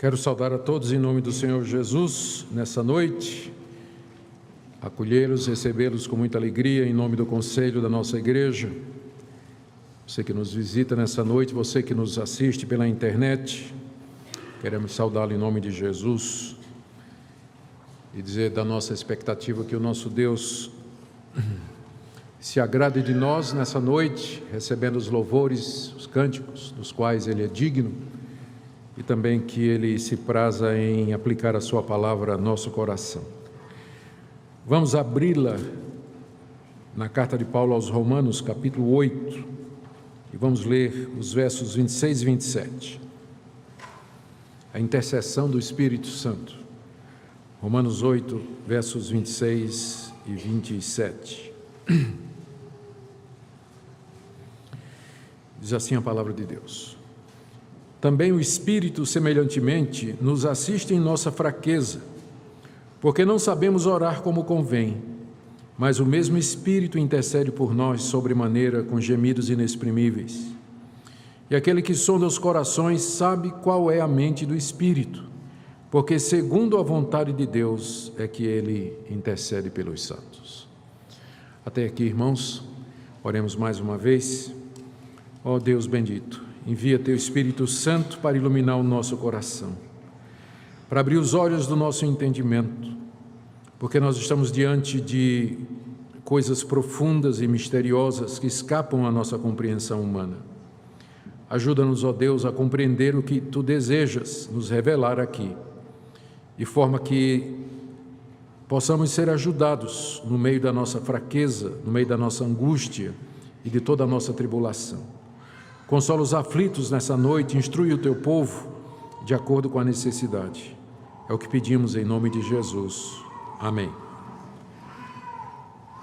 Quero saudar a todos em nome do Senhor Jesus, nessa noite, acolhê-los, recebê-los com muita alegria em nome do conselho da nossa igreja. Você que nos visita nessa noite, você que nos assiste pela internet, queremos saudá-lo em nome de Jesus e dizer da nossa expectativa que o nosso Deus se agrade de nós nessa noite, recebendo os louvores, os cânticos, dos quais Ele é digno, e também que Ele se praza em aplicar a sua palavra ao nosso coração. Vamos abri-la na carta de Paulo aos Romanos, capítulo 8, e vamos ler os versos 26 e 27. A intercessão do Espírito Santo. Romanos 8, versos 26 e 27. Diz assim a palavra de Deus: Também o Espírito, semelhantemente, nos assiste em nossa fraqueza, porque não sabemos orar como convém, mas o mesmo Espírito intercede por nós sobremaneira com gemidos inexprimíveis. E aquele que sonda os corações sabe qual é a mente do Espírito, porque segundo a vontade de Deus é que Ele intercede pelos santos. Até aqui, irmãos, oremos mais uma vez. Ó Deus bendito, envia Teu Espírito Santo para iluminar o nosso coração, para abrir os olhos do nosso entendimento, porque nós estamos diante de coisas profundas e misteriosas que escapam à nossa compreensão humana. Ajuda-nos, ó Deus, a compreender o que Tu desejas nos revelar aqui, de forma que possamos ser ajudados no meio da nossa fraqueza, no meio da nossa angústia e de toda a nossa tribulação. Consola os aflitos nessa noite, instrui o Teu povo de acordo com a necessidade. É o que pedimos em nome de Jesus. Amém.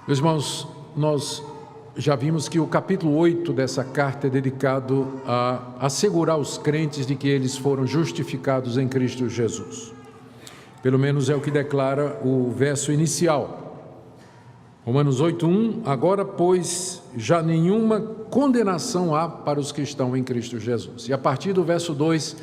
Meus irmãos, nós já vimos que o capítulo 8 dessa carta é dedicado a assegurar os crentes de que eles foram justificados em Cristo Jesus. Pelo menos é o que declara o verso inicial. Romanos 8:1, agora, pois, já nenhuma condenação há para os que estão em Cristo Jesus. E a partir do verso 2,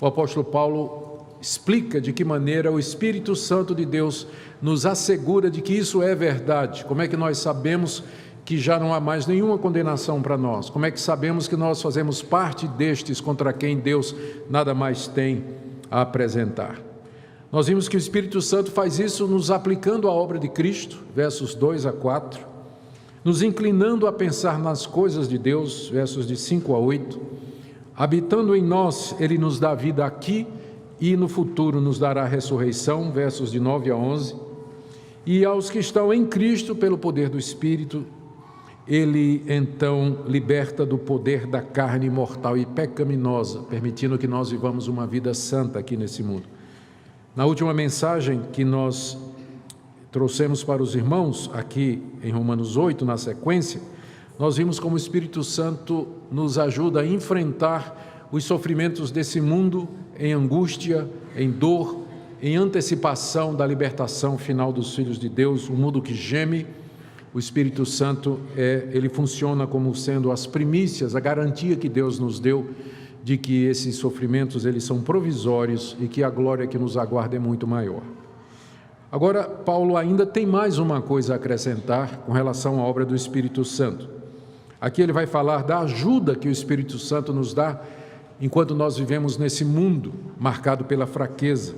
o apóstolo Paulo explica de que maneira o Espírito Santo de Deus nos assegura de que isso é verdade. Como é que nós sabemos que já não há mais nenhuma condenação para nós? Como é que sabemos que nós fazemos parte destes contra quem Deus nada mais tem a apresentar? Nós vimos que o Espírito Santo faz isso nos aplicando a obra de Cristo, versos 2 a 4, nos inclinando a pensar nas coisas de Deus, versos de 5 a 8, habitando em nós, Ele nos dá vida aqui e no futuro nos dará a ressurreição, versos de 9 a 11, e aos que estão em Cristo pelo poder do Espírito, Ele então liberta do poder da carne mortal e pecaminosa, permitindo que nós vivamos uma vida santa aqui nesse mundo. Na última mensagem que nós trouxemos para os irmãos, aqui em Romanos 8, na sequência, nós vimos como o Espírito Santo nos ajuda a enfrentar os sofrimentos desse mundo em angústia, em dor, em antecipação da libertação final dos filhos de Deus, um mundo que geme. O Espírito Santo, ele funciona como sendo as primícias, a garantia que Deus nos deu de que esses sofrimentos eles são provisórios e que a glória que nos aguarda é muito maior. Agora, Paulo ainda tem mais uma coisa a acrescentar com relação à obra do Espírito Santo. Aqui ele vai falar da ajuda que o Espírito Santo nos dá enquanto nós vivemos nesse mundo marcado pela fraqueza,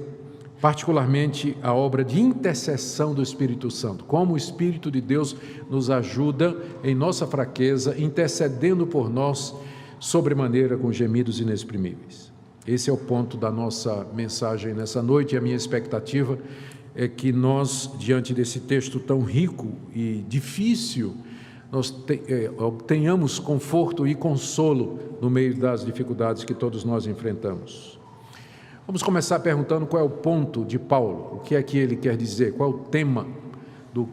particularmente a obra de intercessão do Espírito Santo, como o Espírito de Deus nos ajuda em nossa fraqueza, intercedendo por nós sobremaneira com gemidos inexprimíveis. Esse é o ponto da nossa mensagem nessa noite, e a minha expectativa é que nós, diante desse texto tão rico e difícil, nós tenhamos conforto e consolo no meio das dificuldades que todos nós enfrentamos. Vamos começar perguntando qual é o ponto de Paulo, o que é que ele quer dizer, qual é o tema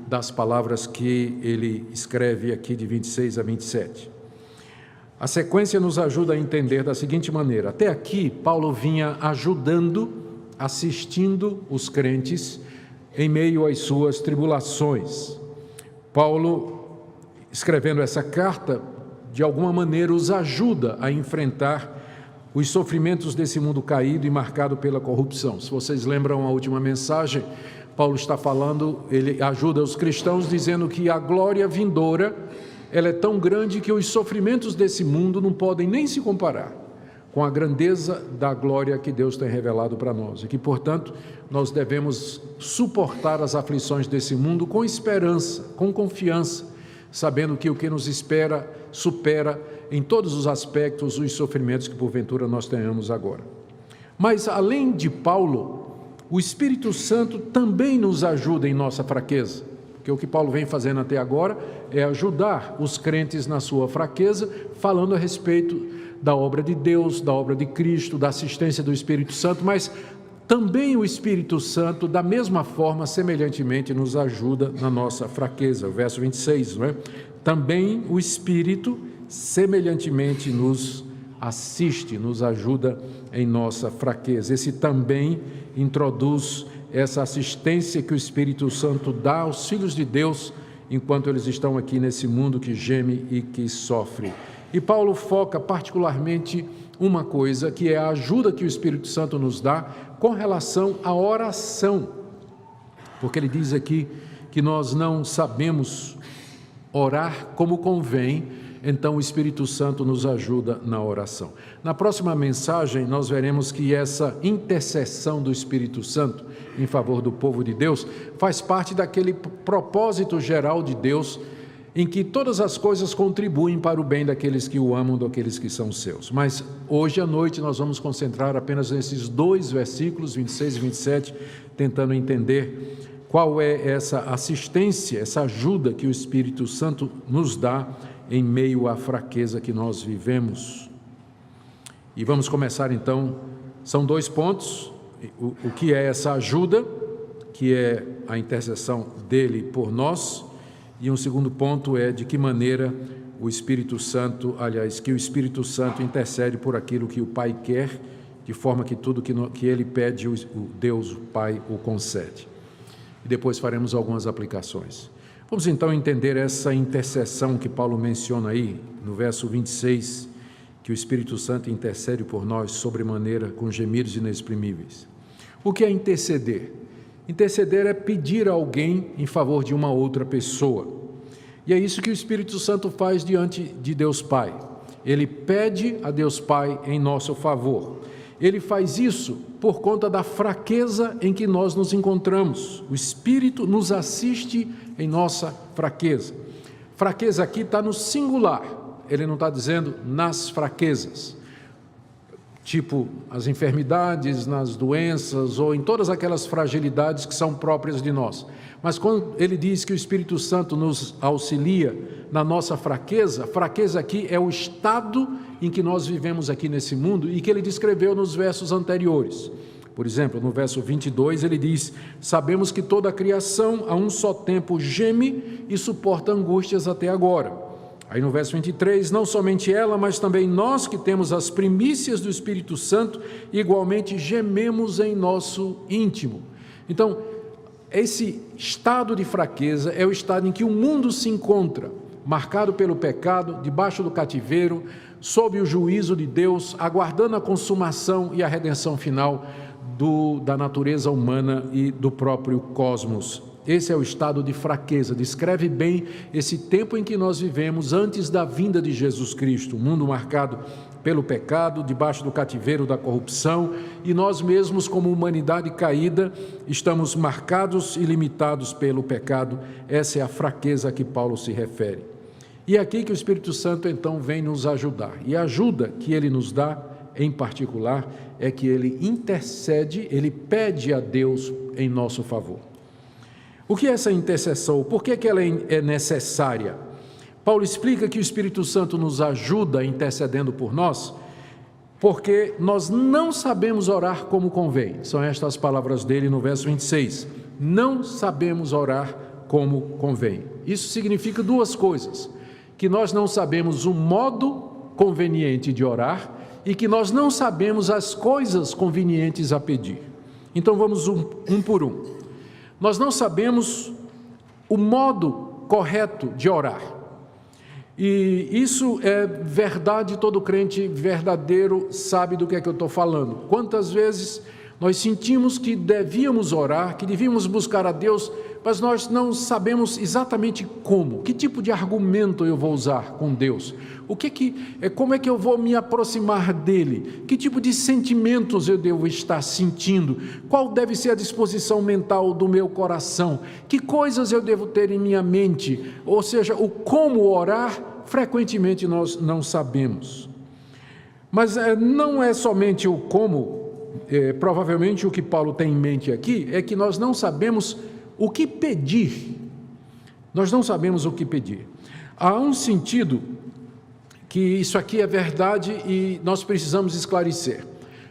das palavras que ele escreve aqui de 26 a 27. A sequência nos ajuda a entender da seguinte maneira: até aqui, Paulo vinha ajudando, assistindo os crentes em meio às suas tribulações. Paulo, escrevendo essa carta, de alguma maneira os ajuda a enfrentar os sofrimentos desse mundo caído e marcado pela corrupção. Se vocês lembram a última mensagem, Paulo está falando, ele ajuda os cristãos dizendo que a glória vindoura, ela é tão grande que os sofrimentos desse mundo não podem nem se comparar com a grandeza da glória que Deus tem revelado para nós. E que, portanto, nós devemos suportar as aflições desse mundo com esperança, com confiança, sabendo que o que nos espera supera em todos os aspectos os sofrimentos que porventura nós tenhamos agora. Mas, além de Paulo, o Espírito Santo também nos ajuda em nossa fraqueza, porque o que Paulo vem fazendo até agora é ajudar os crentes na sua fraqueza, falando a respeito da obra de Deus, da obra de Cristo, da assistência do Espírito Santo, mas também o Espírito Santo, da mesma forma, semelhantemente, nos ajuda na nossa fraqueza. O verso 26, não é? Também o Espírito, semelhantemente, nos assiste, nos ajuda em nossa fraqueza. Esse também introduz essa assistência que o Espírito Santo dá aos filhos de Deus, enquanto eles estão aqui nesse mundo que geme e que sofre. E Paulo foca particularmente uma coisa, que é a ajuda que o Espírito Santo nos dá com relação à oração. Porque ele diz aqui que nós não sabemos orar como convém, então o Espírito Santo nos ajuda na oração. Na próxima mensagem, nós veremos que essa intercessão do Espírito Santo em favor do povo de Deus faz parte daquele propósito geral de Deus, em que todas as coisas contribuem para o bem daqueles que o amam, daqueles que são seus. Mas hoje à noite nós vamos concentrar apenas nesses 2 versículos, 26 e 27, tentando entender qual é essa assistência, essa ajuda que o Espírito Santo nos dá em meio à fraqueza que nós vivemos. E vamos começar então, são 2 pontos, o que é essa ajuda, que é a intercessão dele por nós, e um segundo ponto é de que maneira o Espírito Santo, que o Espírito Santo intercede por aquilo que o Pai quer, de forma que tudo que ele pede, o Deus, o Pai, o concede. E depois faremos algumas aplicações. Vamos então entender essa intercessão que Paulo menciona aí, no verso 26, que o Espírito Santo intercede por nós sobremaneira com gemidos inexprimíveis. O que é interceder? Interceder é pedir a alguém em favor de uma outra pessoa. E é isso que o Espírito Santo faz diante de Deus Pai. Ele pede a Deus Pai em nosso favor. Ele faz isso por conta da fraqueza em que nós nos encontramos. O Espírito nos assiste em nossa fraqueza. Fraqueza aqui está no singular. Ele não está dizendo nas fraquezas. Tipo as enfermidades, nas doenças ou em todas aquelas fragilidades que são próprias de nós. Mas quando ele diz que o Espírito Santo nos auxilia na nossa fraqueza, fraqueza aqui é o estado em que nós vivemos aqui nesse mundo e que ele descreveu nos versos anteriores. Por exemplo, no verso 22 ele diz: sabemos que toda a criação a um só tempo geme e suporta angústias até agora. Aí no verso 23, não somente ela, mas também nós que temos as primícias do Espírito Santo, igualmente gememos em nosso íntimo. Então, esse estado de fraqueza é o estado em que o mundo se encontra, marcado pelo pecado, debaixo do cativeiro, sob o juízo de Deus, aguardando a consumação e a redenção final da natureza humana e do próprio cosmos. Esse é o estado de fraqueza, descreve bem esse tempo em que nós vivemos antes da vinda de Jesus Cristo, um mundo marcado pelo pecado, debaixo do cativeiro da corrupção, e nós mesmos, como humanidade caída, estamos marcados e limitados pelo pecado. Essa é a fraqueza a que Paulo se refere. E é aqui que o Espírito Santo então vem nos ajudar, e a ajuda que ele nos dá, em particular, é que ele intercede, ele pede a Deus em nosso favor. O que é essa intercessão? Por que ela é necessária? Paulo explica que o Espírito Santo nos ajuda intercedendo por nós, porque nós não sabemos orar como convém. São estas as palavras dele no verso 26. Não sabemos orar como convém. Isso significa 2 coisas: que nós não sabemos o modo conveniente de orar e que nós não sabemos as coisas convenientes a pedir. Então vamos um por um. Nós não sabemos o modo correto de orar. E isso é verdade, todo crente verdadeiro sabe do que é que eu estou falando. Quantas vezes nós sentimos que devíamos orar, que devíamos buscar a Deus, mas nós não sabemos exatamente como, que tipo de argumento eu vou usar com Deus, como é que eu vou me aproximar dele, que tipo de sentimentos eu devo estar sentindo, qual deve ser a disposição mental do meu coração, que coisas eu devo ter em minha mente, ou seja, o como orar, frequentemente nós não sabemos. Mas não é somente o como, provavelmente o que Paulo tem em mente aqui é que nós não sabemos o que pedir. Nós não sabemos o que pedir. Há um sentido que isso aqui é verdade e nós precisamos esclarecer.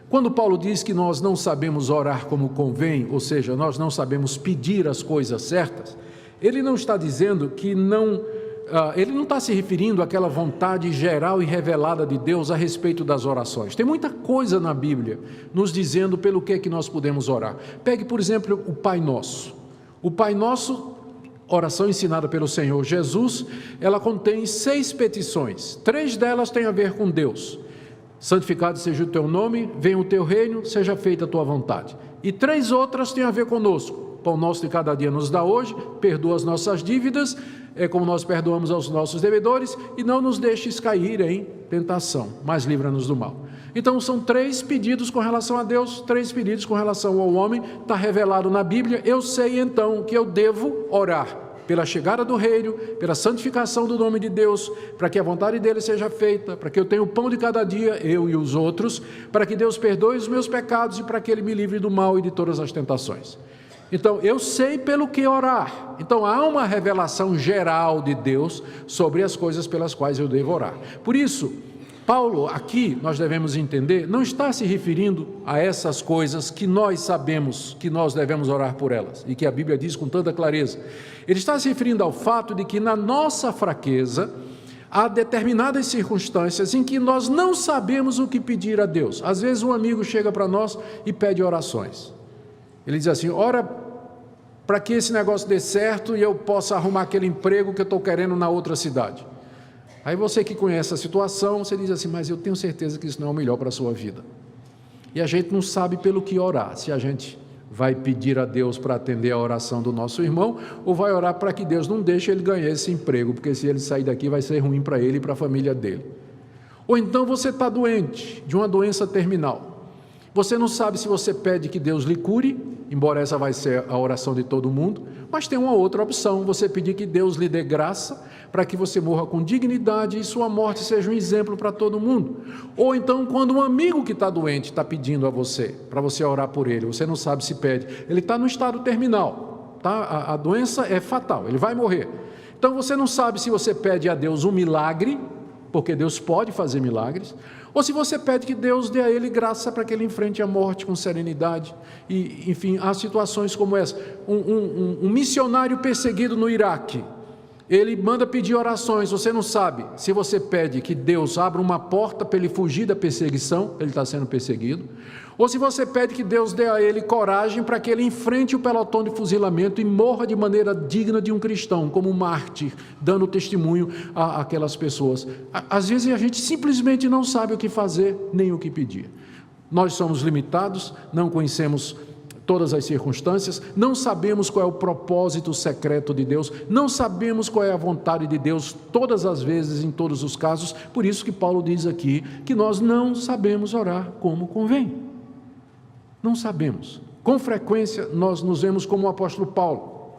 Quando Paulo diz que nós não sabemos orar como convém, ou seja, nós não sabemos pedir as coisas certas, ele não está dizendo que ele não está se referindo àquela vontade geral e revelada de Deus a respeito das orações. Tem muita coisa na Bíblia nos dizendo pelo que é que nós podemos orar. Pegue, por exemplo, o Pai Nosso. O Pai Nosso, oração ensinada pelo Senhor Jesus, ela contém 6 petições. 3 delas têm a ver com Deus. Santificado seja o teu nome, venha o teu reino, seja feita a tua vontade. E 3 outras têm a ver conosco. Pão nosso de cada dia nos dá hoje, perdoa as nossas dívidas, como nós perdoamos aos nossos devedores, e não nos deixes cair em tentação, mas livra-nos do mal. Então são 3 pedidos com relação a Deus, 3 pedidos com relação ao homem, está revelado na Bíblia. Eu sei então que eu devo orar pela chegada do reino, pela santificação do nome de Deus, para que a vontade dele seja feita, para que eu tenha o pão de cada dia, eu e os outros, para que Deus perdoe os meus pecados e para que ele me livre do mal e de todas as tentações. Então, eu sei pelo que orar. Então, há uma revelação geral de Deus sobre as coisas pelas quais eu devo orar. Por isso, Paulo, aqui, nós devemos entender, não está se referindo a essas coisas que nós sabemos que nós devemos orar por elas, e que a Bíblia diz com tanta clareza. Ele está se referindo ao fato de que na nossa fraqueza, há determinadas circunstâncias em que nós não sabemos o que pedir a Deus. Às vezes um amigo chega para nós e pede orações. Ele diz assim, ora para que esse negócio dê certo e eu possa arrumar aquele emprego que eu estou querendo na outra cidade. Aí você que conhece a situação, você diz assim, mas eu tenho certeza que isso não é o melhor para a sua vida. E a gente não sabe pelo que orar, se a gente vai pedir a Deus para atender a oração do nosso irmão, ou vai orar para que Deus não deixe ele ganhar esse emprego, porque se ele sair daqui vai ser ruim para ele e para a família dele. Ou então você está doente, de uma doença terminal. Você não sabe se você pede que Deus lhe cure, embora essa vai ser a oração de todo mundo, mas tem uma outra opção, você pedir que Deus lhe dê graça, para que você morra com dignidade e sua morte seja um exemplo para todo mundo. Ou então, quando um amigo que está doente está pedindo a você, para você orar por ele, você não sabe se pede, ele está no estado terminal, tá? A doença é fatal, ele vai morrer. Então você não sabe se você pede a Deus um milagre, porque Deus pode fazer milagres, ou se você pede que Deus dê a ele graça para que ele enfrente a morte com serenidade. E, enfim, há situações como essa. Um missionário perseguido no Iraque, ele manda pedir orações, você não sabe se você pede que Deus abra uma porta para ele fugir da perseguição, ele está sendo perseguido, ou se você pede que Deus dê a ele coragem para que ele enfrente o pelotão de fuzilamento e morra de maneira digna de um cristão, como um mártir, dando testemunho àquelas pessoas. Às vezes a gente simplesmente não sabe o que fazer, nem o que pedir. Nós somos limitados, não conhecemos todas as circunstâncias, não sabemos qual é o propósito secreto de Deus, não sabemos qual é a vontade de Deus todas as vezes, em todos os casos. Por isso que Paulo diz aqui que nós não sabemos orar como convém. Não sabemos. Com frequência nós nos vemos como o apóstolo Paulo.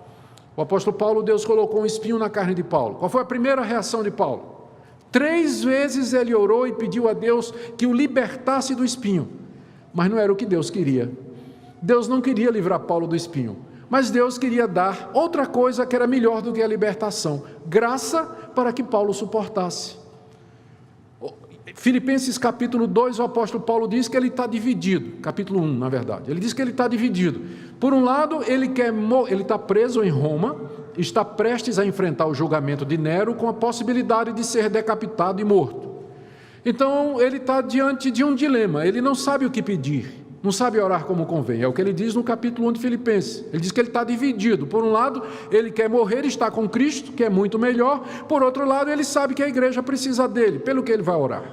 O apóstolo Paulo, Deus colocou um espinho na carne de Paulo. Qual foi a primeira reação de Paulo? 3 vezes ele orou e pediu a Deus que o libertasse do espinho, mas não era o que Deus queria. Deus não queria livrar Paulo do espinho, mas Deus queria dar outra coisa que era melhor do que a libertação, graça para que Paulo suportasse. Filipenses capítulo 2, o apóstolo Paulo diz que ele está dividido, capítulo 1 na verdade, ele diz que ele está dividido. Por um lado, ele está preso em Roma, está prestes a enfrentar o julgamento de Nero com a possibilidade de ser decapitado e morto. Então ele está diante de um dilema, ele não sabe o que pedir. não sabe orar como convém. É o que ele diz no capítulo 1 de Filipenses. Ele diz que ele está dividido. Por um lado, ele quer morrer, está com Cristo, que é muito melhor. Por outro lado, ele sabe que a igreja precisa dele, pelo que ele vai orar.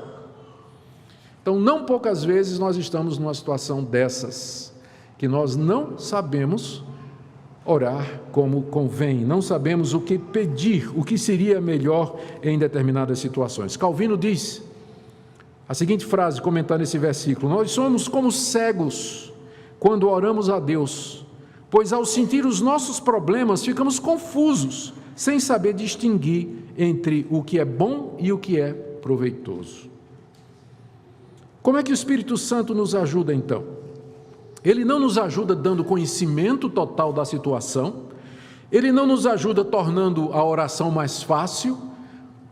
Então, não poucas vezes nós estamos numa situação dessas, que nós não sabemos orar como convém, não sabemos o que pedir, o que seria melhor em determinadas situações. Calvino diz a seguinte frase, comentando esse versículo: nós somos como cegos quando oramos a Deus, pois ao sentir os nossos problemas ficamos confusos, sem saber distinguir entre o que é bom e o que é proveitoso. Como é que o Espírito Santo nos ajuda então? Ele não nos ajuda dando conhecimento total da situação, ele não nos ajuda tornando a oração mais fácil.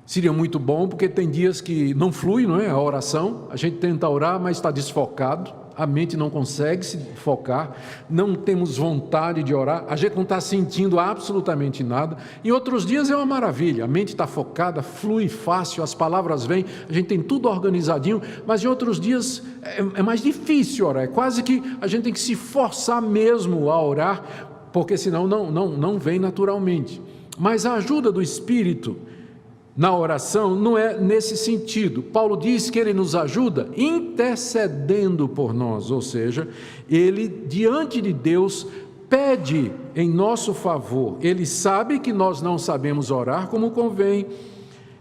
Seria muito bom, porque tem dias que não flui, não é? A oração, a gente tenta orar, mas está desfocado, a mente não consegue se focar, não temos vontade de orar, a gente não está sentindo absolutamente nada. Em outros dias é uma maravilha, a mente está focada, flui fácil, as palavras vêm, a gente tem tudo organizadinho, mas em outros dias é mais difícil orar, é quase que a gente tem que se forçar mesmo a orar, porque senão não vem naturalmente. Mas a ajuda do Espírito na oração não é nesse sentido. Paulo diz que ele nos ajuda intercedendo por nós, ou seja, ele diante de Deus pede em nosso favor. Ele sabe que nós não sabemos orar como convém,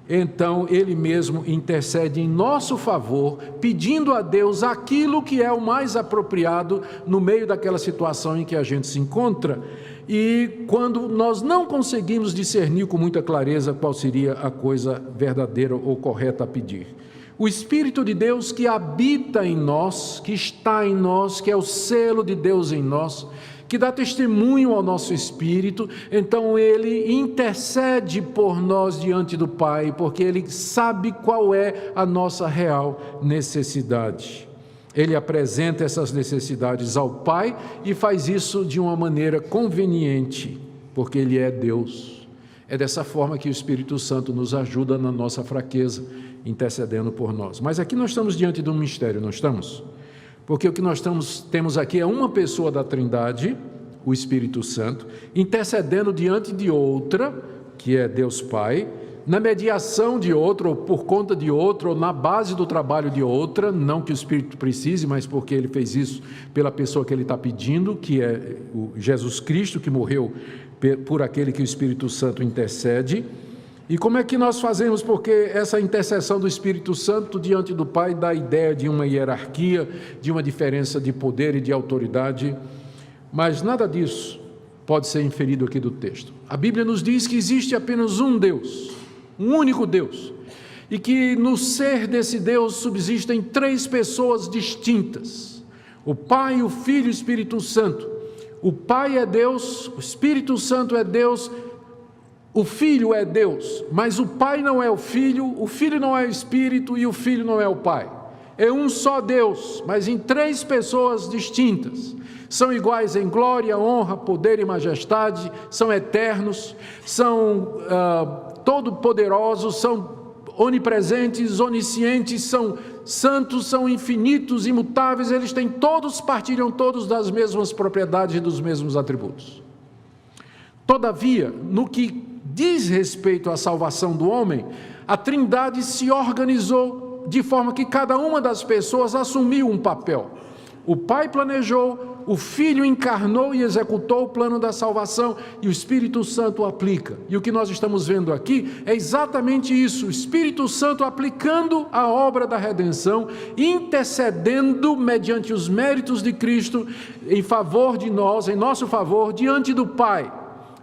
então ele mesmo intercede em nosso favor, pedindo a Deus aquilo que é o mais apropriado no meio daquela situação em que a gente se encontra. E quando nós não conseguimos discernir com muita clareza qual seria a coisa verdadeira ou correta a pedir, o Espírito de Deus que habita em nós, que está em nós, que é o selo de Deus em nós, que dá testemunho ao nosso espírito, então ele intercede por nós diante do Pai, porque ele sabe qual é a nossa real necessidade. Ele apresenta essas necessidades ao Pai e faz isso de uma maneira conveniente, porque ele é Deus. É dessa forma que o Espírito Santo nos ajuda na nossa fraqueza, intercedendo por nós. Mas aqui nós estamos diante de um mistério, não estamos? Porque o que nós temos aqui é uma pessoa da Trindade, o Espírito Santo, intercedendo diante de outra, que é Deus Pai, na mediação de outra, ou por conta de outra, ou na base do trabalho de outra, não que o Espírito precise, mas porque ele fez isso pela pessoa que ele está pedindo, que é o Jesus Cristo, que morreu por aquele que o Espírito Santo intercede. E como é que nós fazemos? Porque essa intercessão do Espírito Santo diante do Pai dá a ideia de uma hierarquia, de uma diferença de poder e de autoridade, mas nada disso pode ser inferido aqui do texto. A Bíblia nos diz que existe apenas um Deus, um único Deus, e que no ser desse Deus subsistem três pessoas distintas: o Pai, o Filho e o Espírito Santo. O Pai é Deus, o Espírito Santo é Deus, o Filho é Deus, mas o Pai não é o Filho não é o Espírito e o Filho não é o Pai. É um só Deus, mas em três pessoas distintas. São iguais em glória, honra, poder e majestade, são eternos, são todo-poderosos, são onipresentes, oniscientes, são santos, são infinitos, imutáveis, eles partilham todos das mesmas propriedades e dos mesmos atributos. Todavia, no que diz respeito à salvação do homem, a Trindade se organizou de forma que cada uma das pessoas assumiu um papel. O Pai planejou, o Filho encarnou e executou o plano da salvação e o Espírito Santo aplica. E o que nós estamos vendo aqui é exatamente isso: o Espírito Santo aplicando a obra da redenção, intercedendo mediante os méritos de Cristo em favor de nós, em nosso favor, diante do Pai,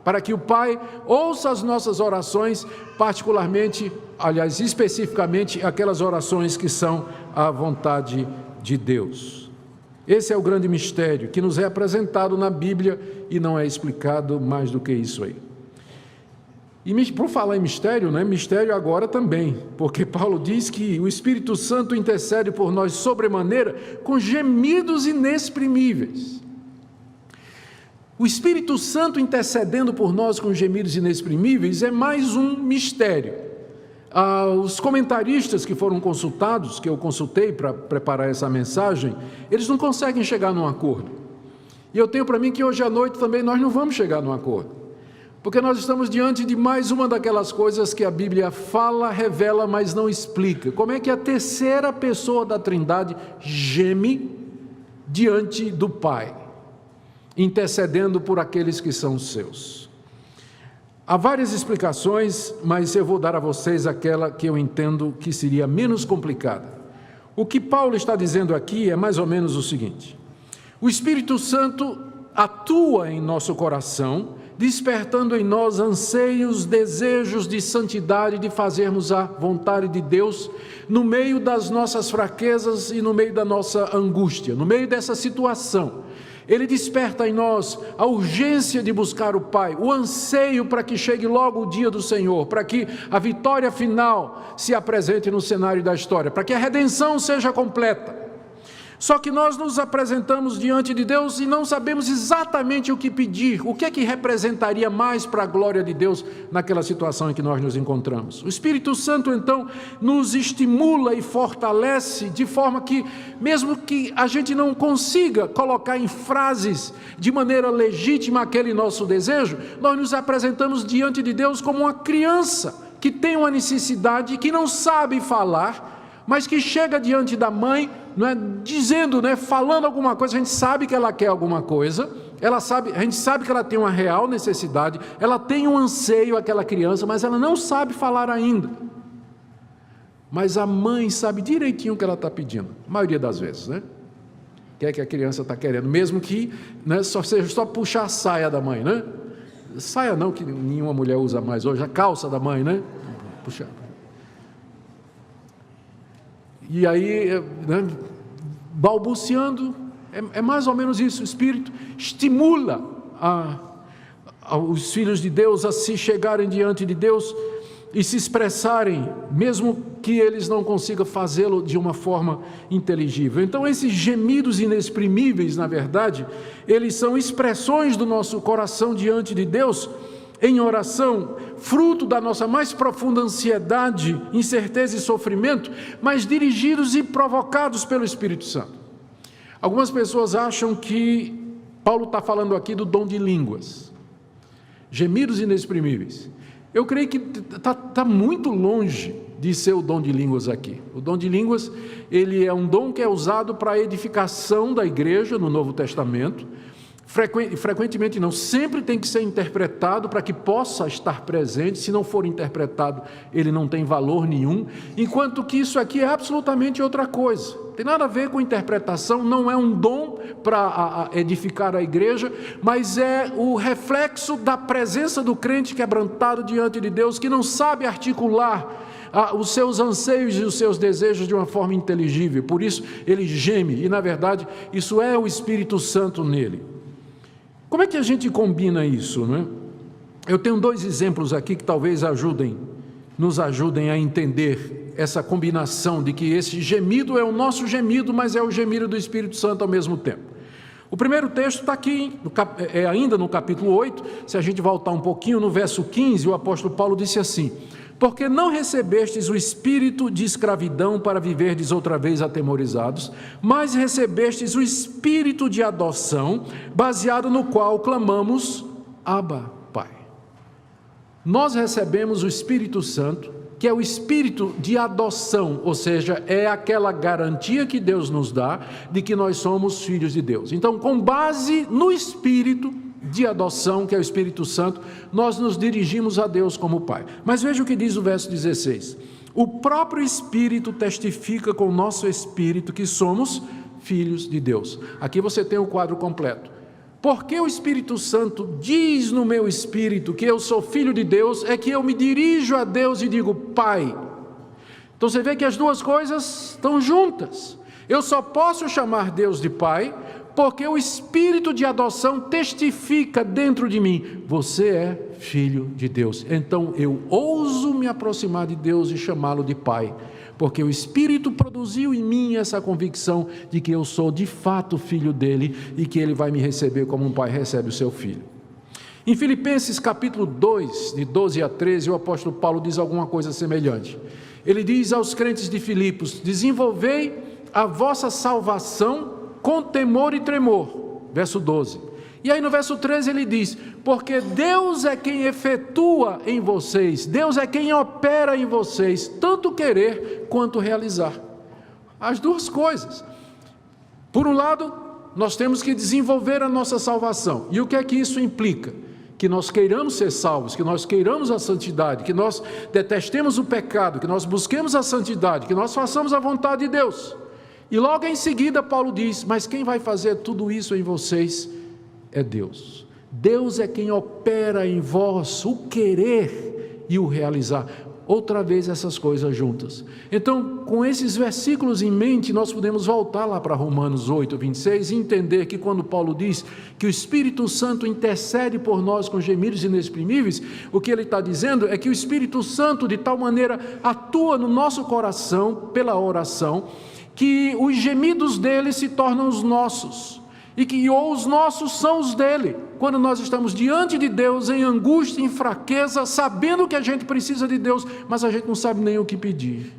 para que o Pai ouça as nossas orações, particularmente, aliás, especificamente, aquelas orações que são à vontade de Deus. Esse é o grande mistério que nos é apresentado na Bíblia e não é explicado mais do que isso aí. E por falar em mistério, mistério agora também, porque Paulo diz que o Espírito Santo intercede por nós sobremaneira com gemidos inexprimíveis. O Espírito Santo intercedendo por nós com gemidos inexprimíveis é mais um mistério. Os comentaristas que foram consultados, que eu consultei para preparar essa mensagem, eles não conseguem chegar num acordo. E eu tenho para mim que hoje à noite também nós não vamos chegar num acordo. Porque nós estamos diante de mais uma daquelas coisas que a Bíblia fala, revela, mas não explica. Como é que a terceira pessoa da Trindade geme diante do Pai, intercedendo por aqueles que são seus? Há várias explicações, mas eu vou dar a vocês aquela que eu entendo que seria menos complicada. O que Paulo está dizendo aqui é mais ou menos o seguinte: o Espírito Santo atua em nosso coração, despertando em nós anseios, desejos de santidade, de fazermos a vontade de Deus, no meio das nossas fraquezas e no meio da nossa angústia, no meio dessa situação. Ele desperta em nós a urgência de buscar o Pai, o anseio para que chegue logo o dia do Senhor, para que a vitória final se apresente no cenário da história, para que a redenção seja completa. Só que nós nos apresentamos diante de Deus e não sabemos exatamente o que pedir, o que é que representaria mais para a glória de Deus naquela situação em que nós nos encontramos. O Espírito Santo, então, nos estimula e fortalece de forma que, mesmo que a gente não consiga colocar em frases de maneira legítima aquele nosso desejo, nós nos apresentamos diante de Deus como uma criança que tem uma necessidade, que não sabe falar, mas que chega diante da mãe, não é, dizendo, né, falando alguma coisa. A gente sabe que ela quer alguma coisa, a gente sabe que ela tem uma real necessidade, ela tem um anseio, aquela criança, mas ela não sabe falar ainda. Mas a mãe sabe direitinho o que ela está pedindo, a maioria das vezes, né? O que é que a criança está querendo, mesmo que, né, seja só puxar a saia da mãe, né? Saia não, que nenhuma mulher usa mais hoje, a calça da mãe, né? Puxar. E aí, né, balbuciando, é mais ou menos isso. O Espírito estimula os filhos de Deus a se chegarem diante de Deus e se expressarem, mesmo que eles não consigam fazê-lo de uma forma inteligível. Então, esses gemidos inexprimíveis, na verdade, eles são expressões do nosso coração diante de Deus, em oração, fruto da nossa mais profunda ansiedade, incerteza e sofrimento, mas dirigidos e provocados pelo Espírito Santo. Algumas pessoas acham que Paulo está falando aqui do dom de línguas, gemidos inexprimíveis. Eu creio que está muito longe de ser o dom de línguas aqui. O dom de línguas, ele é um dom que é usado para a edificação da igreja no Novo Testamento. Frequentemente não, sempre tem que ser interpretado para que possa estar presente. Se não for interpretado, ele não tem valor nenhum, enquanto que isso aqui é absolutamente outra coisa. Tem nada a ver com interpretação, não é um dom para edificar a igreja, mas é o reflexo da presença do crente quebrantado diante de Deus, que não sabe articular os seus anseios e os seus desejos de uma forma inteligível. Por isso ele geme, e na verdade isso é o Espírito Santo nele. Como é que a gente combina isso, não é? Eu tenho dois exemplos aqui que talvez nos ajudem a entender essa combinação de que esse gemido é o nosso gemido, mas é o gemido do Espírito Santo ao mesmo tempo. O primeiro texto está aqui, ainda no capítulo 8, se a gente voltar um pouquinho, no verso 15, o apóstolo Paulo disse assim: porque não recebestes o espírito de escravidão para viverdes outra vez atemorizados, mas recebestes o espírito de adoção, baseado no qual clamamos, Abba, Pai. Nós recebemos o Espírito Santo, que é o espírito de adoção, ou seja, é aquela garantia que Deus nos dá de que nós somos filhos de Deus. Então, com base no espírito de adoção, que é o Espírito Santo, nós nos dirigimos a Deus como Pai. Mas veja o que diz o verso 16: o próprio Espírito testifica com o nosso espírito que somos filhos de Deus. Aqui você tem o quadro completo. Porque o Espírito Santo diz no meu espírito que eu sou filho de Deus, é que eu me dirijo a Deus e digo Pai. Então você vê que as duas coisas estão juntas. Eu só posso chamar Deus de Pai porque o espírito de adoção testifica dentro de mim: você é filho de Deus. Então eu ouso me aproximar de Deus e chamá-lo de Pai, porque o Espírito produziu em mim essa convicção de que eu sou de fato filho dele e que ele vai me receber como um pai recebe o seu filho. Em Filipenses capítulo 2, de 12 a 13, o apóstolo Paulo diz alguma coisa semelhante. Ele diz aos crentes de Filipos: desenvolvei a vossa salvação com temor e tremor. Verso 12. E aí no verso 13 ele diz: porque Deus é quem efetua em vocês, Deus é quem opera em vocês, tanto querer quanto realizar. As duas coisas. Por um lado, nós temos que desenvolver a nossa salvação. E o que é que isso implica? Que nós queiramos ser salvos, que nós queiramos a santidade, que nós detestemos o pecado, que nós busquemos a santidade, que nós façamos a vontade de Deus. E logo em seguida Paulo diz: mas quem vai fazer tudo isso em vocês é Deus. Deus é quem opera em vós o querer e o realizar. Outra vez essas coisas juntas. Então, com esses versículos em mente, nós podemos voltar lá para Romanos 8, 26 e entender que quando Paulo diz que o Espírito Santo intercede por nós com gemidos inexprimíveis, o que ele está dizendo é que o Espírito Santo de tal maneira atua no nosso coração pela oração, que os gemidos dele se tornam os nossos, e que ou os nossos são os dele, quando nós estamos diante de Deus em angústia, em fraqueza, sabendo que a gente precisa de Deus, mas a gente não sabe nem o que pedir.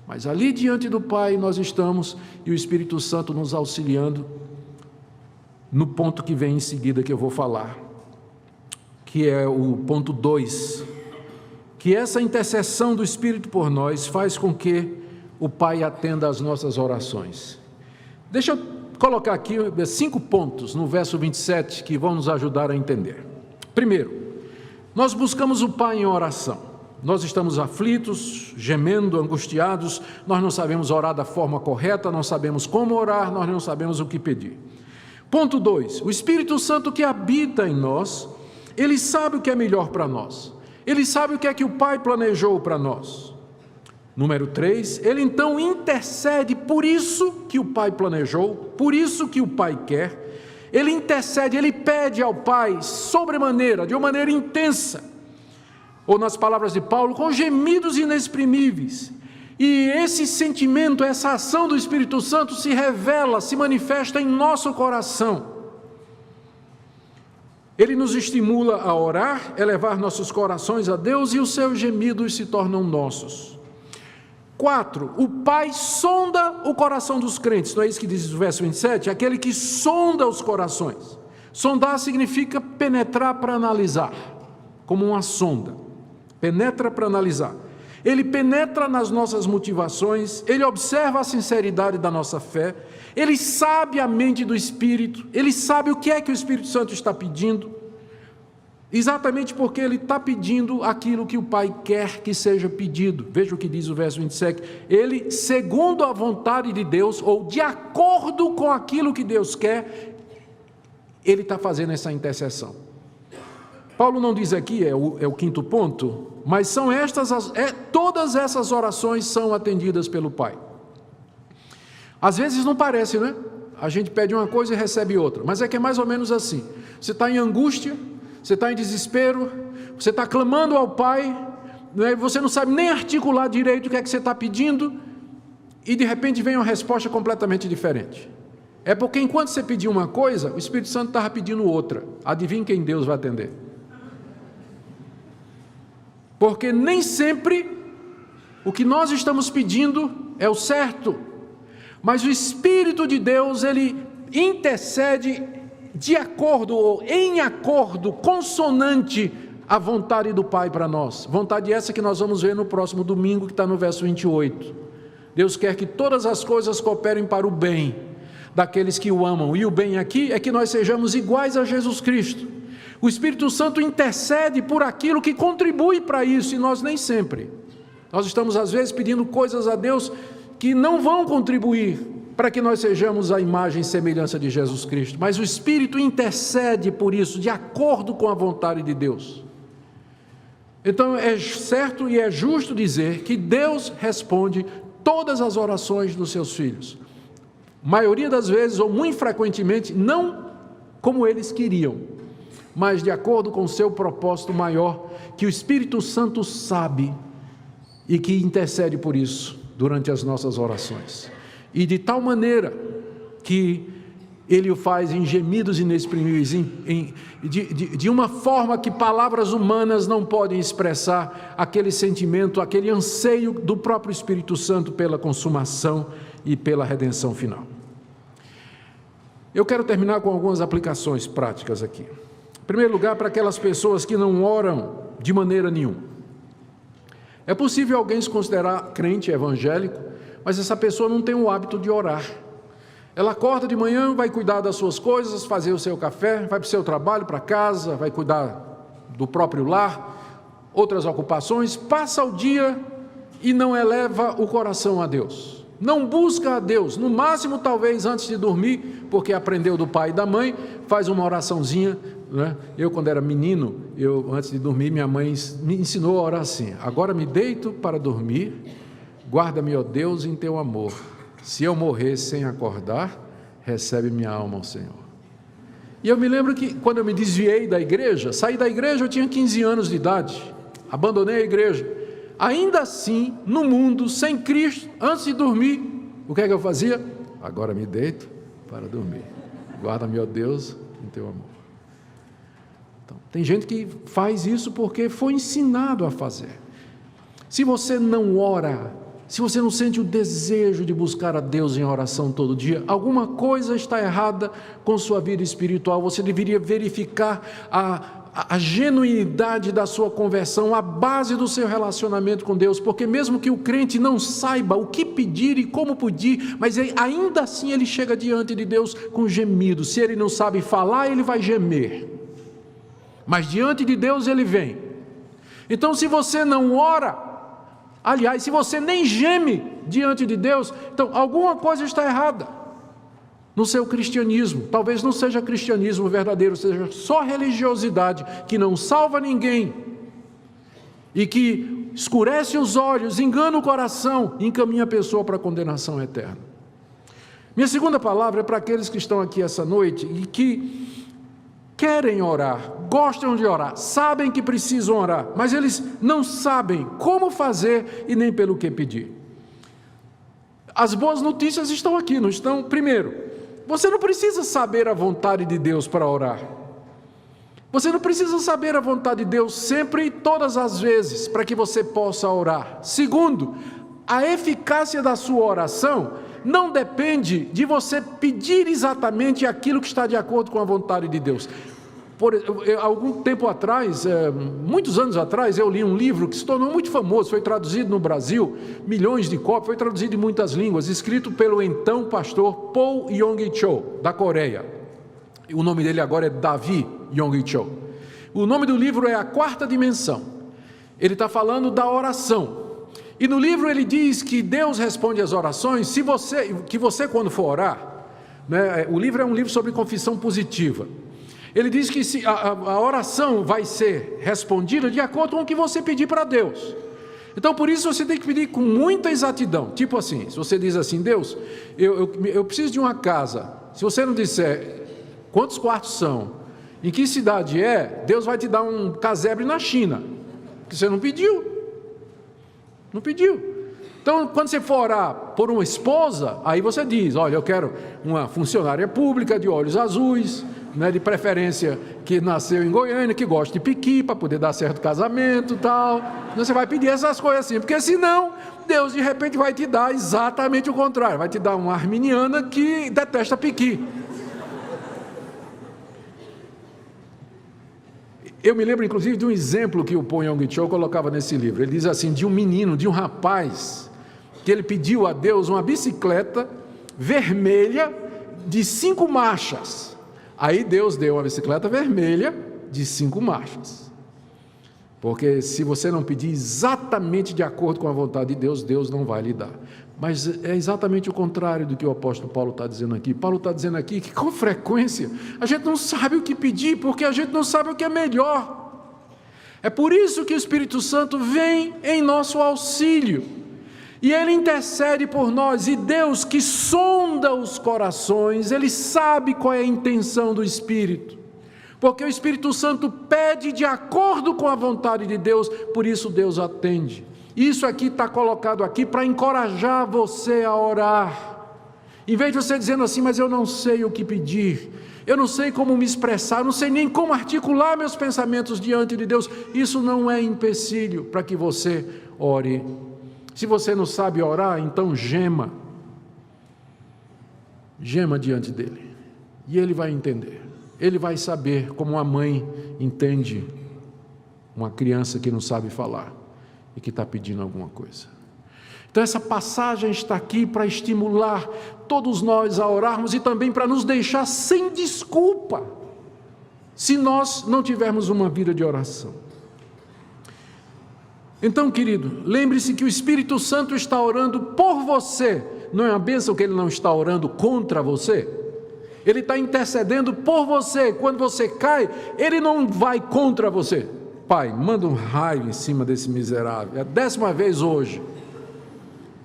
Mas ali diante do Pai nós estamos, e o Espírito Santo nos auxiliando, no ponto que vem em seguida que eu vou falar, que é o ponto 2, que essa intercessão do Espírito por nós faz com que o Pai atenda às nossas orações. Deixa eu colocar aqui 5 pontos no verso 27 que vão nos ajudar a entender. Primeiro, nós buscamos o Pai em oração. Nós estamos aflitos, gemendo, angustiados, nós não sabemos orar da forma correta, não sabemos como orar, nós não sabemos o que pedir. Ponto 2, o Espírito Santo que habita em nós, ele sabe o que é melhor para nós. Ele sabe o que é que o Pai planejou para nós. Número 3, ele então intercede por isso que o Pai planejou, por isso que o Pai quer. Ele intercede, ele pede ao Pai sobremaneira, de uma maneira intensa, ou nas palavras de Paulo, com gemidos inexprimíveis. E esse sentimento, essa ação do Espírito Santo se revela, se manifesta em nosso coração. Ele nos estimula a orar, elevar nossos corações a Deus, e os seus gemidos se tornam nossos. 4, o Pai sonda o coração dos crentes, não é isso que diz o verso 27? Aquele que sonda os corações. Sondar significa penetrar para analisar, como uma sonda, penetra para analisar. Ele penetra nas nossas motivações, ele observa a sinceridade da nossa fé, ele sabe a mente do Espírito, ele sabe o que é que o Espírito Santo está pedindo, exatamente porque ele está pedindo aquilo que o Pai quer que seja pedido. Veja o que diz o verso 27, ele, segundo a vontade de Deus, ou de acordo com aquilo que Deus quer, ele está fazendo essa intercessão. Paulo não diz aqui, é o quinto ponto, mas são todas essas orações são atendidas pelo Pai. Às vezes não parece, né? A gente pede uma coisa e recebe outra, mas é que é mais ou menos assim. Você está em angústia, você está em desespero, você está clamando ao Pai, né? Você não sabe nem articular direito o que é que você está pedindo, e de repente vem uma resposta completamente diferente. É porque enquanto você pediu uma coisa, o Espírito Santo estava pedindo outra. Adivinha quem Deus vai atender? Porque nem sempre o que nós estamos pedindo é o certo, mas o Espírito de Deus, ele intercede de acordo ou em acordo, consonante à vontade do Pai para nós. Vontade essa que nós vamos ver no próximo domingo, que está no verso 28. Deus quer que todas as coisas cooperem para o bem daqueles que o amam, e o bem aqui é que nós sejamos iguais a Jesus Cristo. O Espírito Santo intercede por aquilo que contribui para isso, e nós nem sempre. Nós estamos às vezes pedindo coisas a Deus que não vão contribuir para que nós sejamos a imagem e semelhança de Jesus Cristo, mas o Espírito intercede por isso, de acordo com a vontade de Deus. Então é certo e é justo dizer que Deus responde todas as orações dos seus filhos, maioria das vezes, ou muito frequentemente, não como eles queriam, mas de acordo com o seu propósito maior, que o Espírito Santo sabe, e que intercede por isso, durante as nossas orações. E de tal maneira que Ele o faz em gemidos inexprimíveis, de uma forma que palavras humanas não podem expressar aquele sentimento, aquele anseio do próprio Espírito Santo pela consumação e pela redenção final. Eu quero terminar com algumas aplicações práticas aqui. Em primeiro lugar, para aquelas pessoas que não oram de maneira nenhuma. É possível alguém se considerar crente evangélico, mas essa pessoa não tem o hábito de orar. Ela acorda de manhã, vai cuidar das suas coisas, fazer o seu café, vai para o seu trabalho, para casa, vai cuidar do próprio lar, outras ocupações, passa o dia e não eleva o coração a Deus. Não busca a Deus, no máximo talvez antes de dormir, porque aprendeu do pai e da mãe, faz uma oraçãozinha, né? Eu quando era menino, antes de dormir, minha mãe me ensinou a orar assim: agora me deito para dormir, guarda-me, ó Deus, em teu amor, se eu morrer sem acordar, recebe minha alma ao Senhor. E eu me lembro que quando eu me desviei da igreja, saí da igreja, eu tinha 15 anos de idade, abandonei a igreja. Ainda assim, no mundo, sem Cristo, antes de dormir, o que é que eu fazia? Agora me deito para dormir. Guarda-me, ó Deus, em teu amor. Então, tem gente que faz isso porque foi ensinado a fazer. Se você não ora, se você não sente o desejo de buscar a Deus em oração todo dia, alguma coisa está errada com sua vida espiritual. Você deveria verificar a genuinidade da sua conversão, a base do seu relacionamento com Deus, porque mesmo que o crente não saiba o que pedir e como pedir, mas ainda assim ele chega diante de Deus com gemido. Se ele não sabe falar, ele vai gemer, mas diante de Deus ele vem. Então, se você não ora, aliás, se você nem geme diante de Deus, então alguma coisa está errada no seu cristianismo. Talvez não seja cristianismo verdadeiro, seja só religiosidade, que não salva ninguém, e que escurece os olhos, engana o coração, e encaminha a pessoa para a condenação eterna. Minha segunda palavra é para aqueles que estão aqui essa noite, e que querem orar, gostam de orar, sabem que precisam orar, mas eles não sabem como fazer e nem pelo que pedir. As boas notícias estão aqui, não estão? Primeiro, você não precisa saber a vontade de Deus para orar. Você não precisa saber a vontade de Deus sempre e todas as vezes para que você possa orar. Segundo, a eficácia da sua oração não depende de você pedir exatamente aquilo que está de acordo com a vontade de Deus. Algum tempo atrás, muitos anos atrás, eu li um livro que se tornou muito famoso, foi traduzido no Brasil, milhões de cópias, foi traduzido em muitas línguas, escrito pelo então pastor Paul Yonggi-Cho, da Coreia. O nome dele agora é Davi Yonggi-Cho. O nome do livro é A Quarta Dimensão. Ele está falando da oração. E no livro ele diz que Deus responde às orações, que você quando for orar, né, o livro é um livro sobre confissão positiva. Ele diz que a oração vai ser respondida de acordo com o que você pedir para Deus. Então, por isso, você tem que pedir com muita exatidão. Tipo assim, se você diz assim: Deus, eu preciso de uma casa. Se você não disser quantos quartos são, em que cidade é, Deus vai te dar um casebre na China, porque você não pediu. Não pediu. Então, quando você for orar por uma esposa, aí você diz: olha, eu quero uma funcionária pública de olhos azuis, né, de preferência que nasceu em Goiânia, que gosta de piqui, para poder dar certo casamento e tal. Você vai pedir essas coisas assim, porque senão Deus de repente vai te dar exatamente o contrário, vai te dar uma arminiana que detesta piqui. Eu me lembro inclusive de um exemplo que o Paul Yonggi-Cho colocava nesse livro. Ele diz assim, de um menino, de um rapaz, que ele pediu a Deus uma bicicleta vermelha de 5 marchas. Aí Deus deu uma bicicleta vermelha de 5 marchas. Porque se você não pedir exatamente de acordo com a vontade de Deus, Deus não vai lhe dar. Mas é exatamente o contrário do que o apóstolo Paulo está dizendo aqui. Paulo está dizendo aqui que com frequência a gente não sabe o que pedir, porque a gente não sabe o que é melhor. É por isso que o Espírito Santo vem em nosso auxílio. E Ele intercede por nós, e Deus que sonda os corações, Ele sabe qual é a intenção do Espírito, porque o Espírito Santo pede de acordo com a vontade de Deus, por isso Deus atende. Isso aqui está colocado aqui para encorajar você a orar, Em vez de você dizendo assim, mas eu não sei o que pedir, eu não sei como me expressar, eu não sei nem como articular meus pensamentos diante de Deus, isso não é empecilho para que você ore. Se você não sabe orar, então gema diante dele, e ele vai entender, ele vai saber como uma mãe entende uma criança que não sabe falar e que está pedindo alguma coisa. Então essa passagem está aqui para estimular todos nós a orarmos e também para nos deixar sem desculpa, se nós não tivermos uma vida de oração. Então, querido, lembre-se que o Espírito Santo está orando por você. Não é uma bênção que ele não está orando contra você? Ele está intercedendo por você. Quando você cai, ele não vai contra você. Pai, manda um raio em cima desse miserável. É a 10ª vez hoje.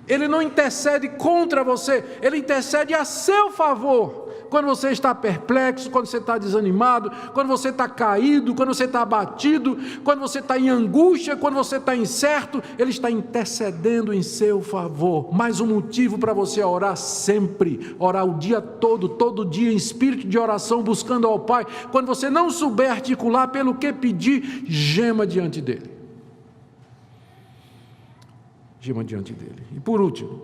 Ele não intercede contra você, ele intercede a seu favor. Quando você está perplexo, quando você está desanimado, quando você está caído, quando você está abatido, quando você está em angústia, quando você está incerto, ele está intercedendo em seu favor. Mais um motivo para você orar sempre, orar o dia todo dia em espírito de oração, buscando ao Pai. Quando você não souber articular pelo que pedir, gema diante dele. Gema diante dele. E por último,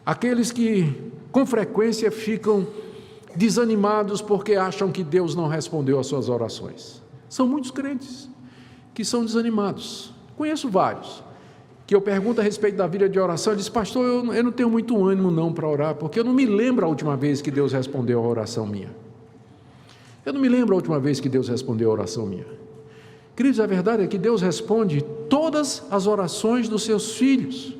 aqueles que com frequência ficam desanimados porque acham que Deus não respondeu às suas orações. São muitos crentes que são desanimados. Conheço vários que eu pergunto a respeito da vida de oração, ele diz, pastor, eu não tenho muito ânimo não para orar, porque eu não me lembro a última vez que Deus respondeu a oração minha. Eu não me lembro a última vez que Deus respondeu a oração minha. Queridos, a verdade é que Deus responde todas as orações dos seus filhos.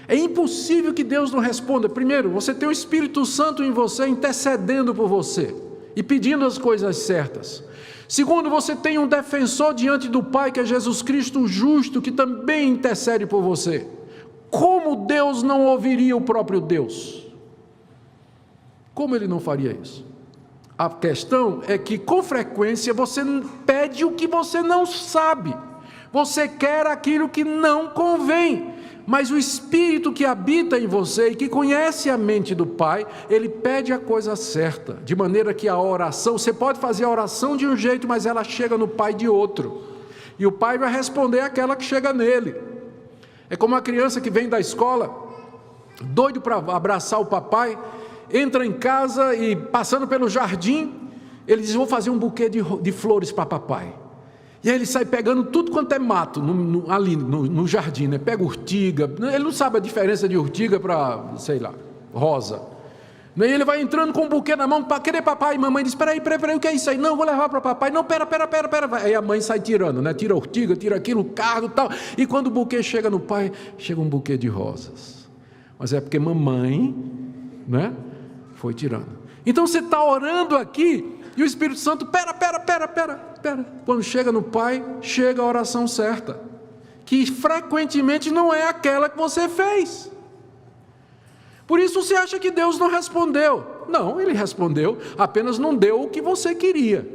É impossível que Deus não responda. Primeiro, você tem o Espírito Santo em você, intercedendo por você e pedindo as coisas certas. Segundo, você tem um defensor diante do Pai, que é Jesus Cristo, o justo, que também intercede por você. Como Deus não ouviria o próprio Deus? Como ele não faria isso? A questão é que, com frequência, você pede o que você não sabe. Você quer aquilo que não convém. Mas o Espírito que habita em você e que conhece a mente do Pai, ele pede a coisa certa. De maneira que a oração, você pode fazer a oração de um jeito, mas ela chega no Pai de outro. E o Pai vai responder aquela que chega nele. É como uma criança que vem da escola, doido para abraçar o papai, entra em casa e, passando pelo jardim, ele diz, vou fazer um buquê de flores para papai. E aí ele sai pegando tudo quanto é mato ali no jardim, né? Pega urtiga, ele não sabe a diferença de urtiga para, sei lá, rosa. E ele vai entrando com um buquê na mão, para querer papai, e mamãe diz, peraí, o que é isso aí? Não, vou levar para papai. Não, pera. Aí a mãe sai tirando, né? Tira a urtiga, tira aquilo, cargo e tal. E quando o buquê chega no pai, chega um buquê de rosas. Mas é porque mamãe, né? Foi tirando. Então você está orando aqui, e o Espírito Santo, pera. Quando chega no Pai, chega a oração certa, que frequentemente não é aquela que você fez. Por isso você acha que Deus não respondeu. Não, ele respondeu, apenas não deu o que você queria.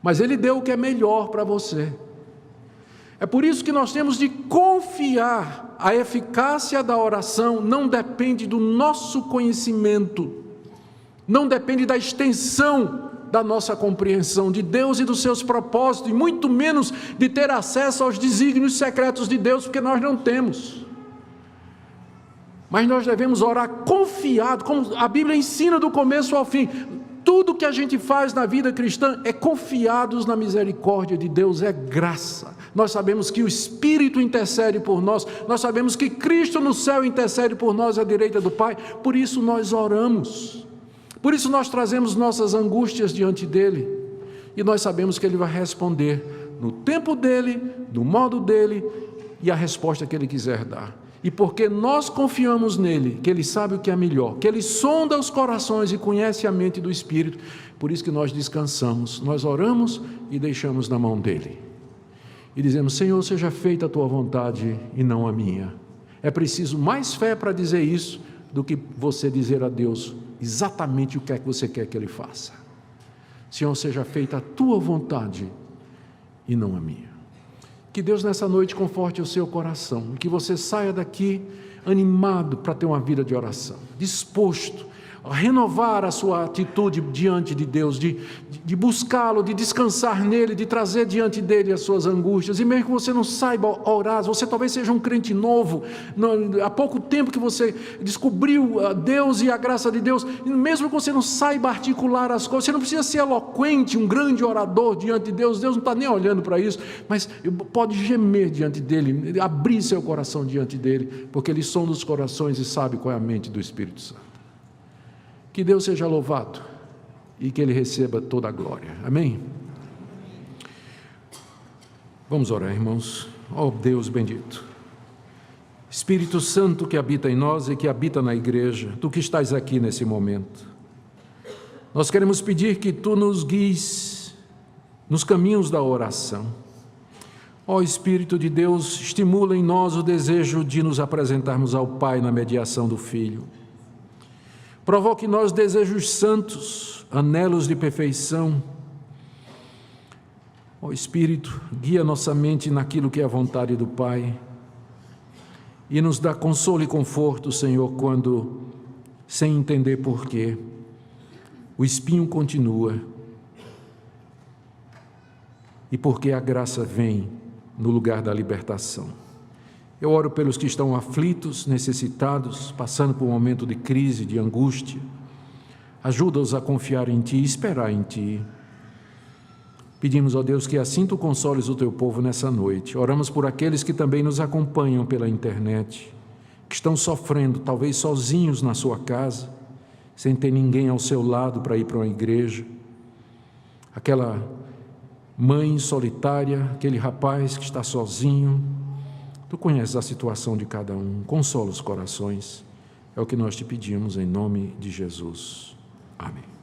Mas ele deu o que é melhor para você. É por isso que nós temos de confiar. A eficácia da oração não depende do nosso conhecimento, não depende da extensão da nossa compreensão de Deus e dos seus propósitos, e muito menos de ter acesso aos desígnios secretos de Deus, porque nós não temos. Mas nós devemos orar confiado, como a Bíblia ensina do começo ao fim. Tudo que a gente faz na vida cristã é confiados na misericórdia de Deus, é graça. Nós sabemos que o Espírito intercede por nós, nós sabemos que Cristo no céu intercede por nós à direita do Pai, por isso nós oramos. Por isso nós trazemos nossas angústias diante dele, e nós sabemos que ele vai responder no tempo dele, do modo dele, e a resposta que ele quiser dar. E porque nós confiamos nele, que ele sabe o que é melhor, que ele sonda os corações e conhece a mente do Espírito, por isso que nós descansamos, nós oramos e deixamos na mão dele. E dizemos, Senhor, seja feita a tua vontade e não a minha. É preciso mais fé para dizer isso, do que você dizer a Deus exatamente o que é que você quer que ele faça. Senhor, seja feita a tua vontade e não a minha. Que Deus nessa noite conforte o seu coração, e que você saia daqui animado para ter uma vida de oração, disposto a renovar a sua atitude diante de Deus, de buscá-lo, de descansar nele, de trazer diante dele as suas angústias. E mesmo que você não saiba orar, você talvez seja um crente novo, há pouco tempo que você descobriu Deus e a graça de Deus, e mesmo que você não saiba articular as coisas, você não precisa ser eloquente, um grande orador diante de Deus, Deus não está nem olhando para isso, mas pode gemer diante dele, abrir seu coração diante dele, porque ele sonda os corações e sabe qual é a mente do Espírito Santo. Que Deus seja louvado e que Ele receba toda a glória. Amém? Vamos orar, irmãos. Ó Deus bendito, Espírito Santo que habita em nós e que habita na igreja, Tu que estás aqui nesse momento, nós queremos pedir que Tu nos guies nos caminhos da oração. Ó Espírito de Deus, estimula em nós o desejo de nos apresentarmos ao Pai na mediação do Filho. Provoque em nós desejos santos, anelos de perfeição. Ó Espírito, guia nossa mente naquilo que é a vontade do Pai e nos dá consolo e conforto, Senhor, quando, sem entender porquê, o espinho continua e porque a graça vem no lugar da libertação. Eu oro pelos que estão aflitos, necessitados, passando por um momento de crise, de angústia. Ajuda-os a confiar em Ti e esperar em Ti. Pedimos, ó Deus, que assim Tu consoles o Teu povo nessa noite. Oramos por aqueles que também nos acompanham pela internet, que estão sofrendo, talvez sozinhos na sua casa, sem ter ninguém ao seu lado para ir para uma igreja. Aquela mãe solitária, aquele rapaz que está sozinho. Tu conheces a situação de cada um, consola os corações, é o que nós te pedimos em nome de Jesus. Amém.